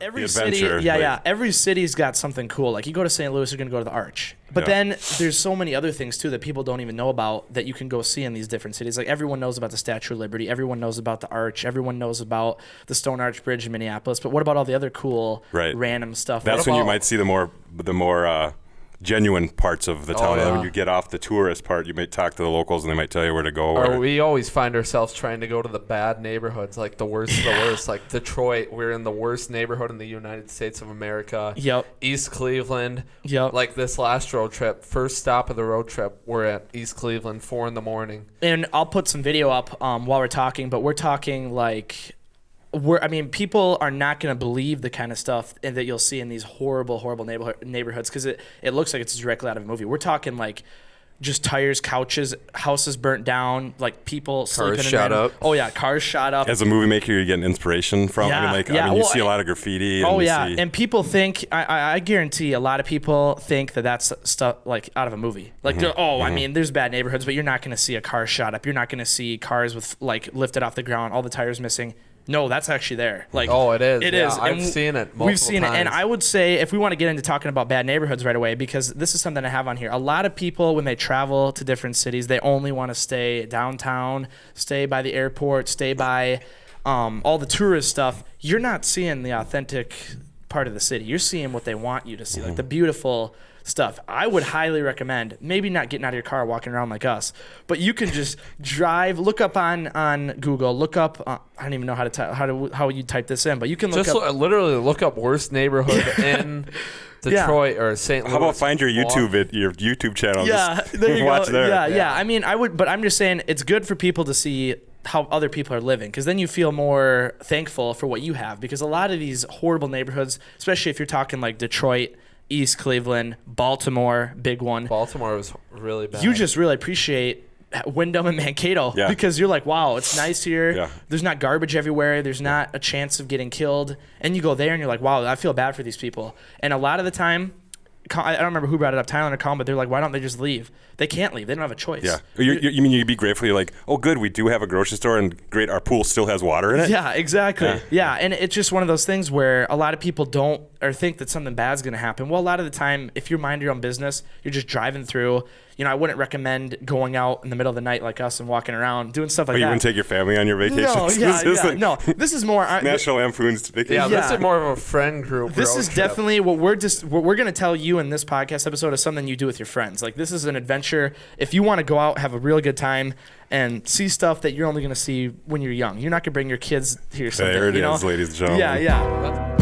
every city, every city's got something cool. Like you go to St. Louis, you're gonna go to the Arch. But then there's so many other things too that people don't even know about that you can go see in these different cities. Like everyone knows about the Statue of Liberty, everyone knows about the Arch, everyone knows about the Stone Arch Bridge in Minneapolis. But what about all the other cool, random stuff? That's when you might see the more genuine parts of the town. When you get off the tourist part, you might talk to the locals and they might tell you where to go. Or we always find ourselves trying to go to the bad neighborhoods, like the worst of the worst. Like Detroit, we're in the worst neighborhood in the United States of America. East Cleveland. Like this last road trip, first stop of the road trip, we're at East Cleveland, 4 a.m. And I'll put some video up while we're talking, but we're talking like... people are not going to believe the kind of stuff that you'll see in these horrible neighborhoods because it looks like it's directly out of a movie. We're talking like just tires, couches, houses burnt down, like people sleeping cars shot up. Oh yeah, cars shot up. As a movie maker, you're getting inspiration from. You see a lot of graffiti. And people think I guarantee a lot of people think that's stuff like out of a movie. Like there's bad neighborhoods, but you're not going to see a car shot up. You're not going to see cars with like lifted off the ground, all the tires missing. No, that's actually there. Like, it is. It is. I've seen it multiple We've seen times. it. And I would say, if we want to get into talking about bad neighborhoods right away, because this is something I have on here. A lot of people, when they travel to different cities, they only want to stay downtown, stay by the airport, stay by all the tourist stuff. You're not seeing the authentic part of the city. You're seeing what they want you to see, like the beautiful stuff. I would highly recommend maybe not getting out of your car walking around like us, but you can just drive, look up on Google, look up I don't even know how you type this in, but you can literally look up worst neighborhood in Detroit or St. Louis. How about find your YouTube channel? Yeah, there you go. Watch there. Yeah. I mean, I would, but I'm just saying it's good for people to see how other people are living, because then you feel more thankful for what you have, because a lot of these horrible neighborhoods, especially if you're talking like Detroit, East Cleveland, Baltimore, big one. Baltimore was really bad. You just really appreciate Wyndham and Mankato because you're like, wow, it's nice here. Yeah. There's not garbage everywhere. There's not a chance of getting killed. And you go there and you're like, wow, I feel bad for these people. And a lot of the time, I don't remember who brought it up, Tyler or Colin, but they're like, why don't they just leave? They can't leave. They don't have a choice. Yeah. You mean you'd be grateful? You're like, oh, good, we do have a grocery store, and great, our pool still has water in it? Yeah, exactly. Yeah, and it's just one of those things where a lot of people don't or think that something bad's going to happen. Well, a lot of the time, if you're minding your own business, you're just driving through. I wouldn't recommend going out in the middle of the night like us and walking around, doing stuff like that. You wouldn't take your family on your vacations? No, this is more... National Lampoon's vacation. Yeah, this is more of a friend group. This is definitely what we're going to tell you in this podcast episode is something you do with your friends. Like, this is an adventure. If you want to go out, have a really good time, and see stuff that you're only going to see when you're young. You're not going to bring your kids here someday. There it is, ladies and gentlemen. Yeah.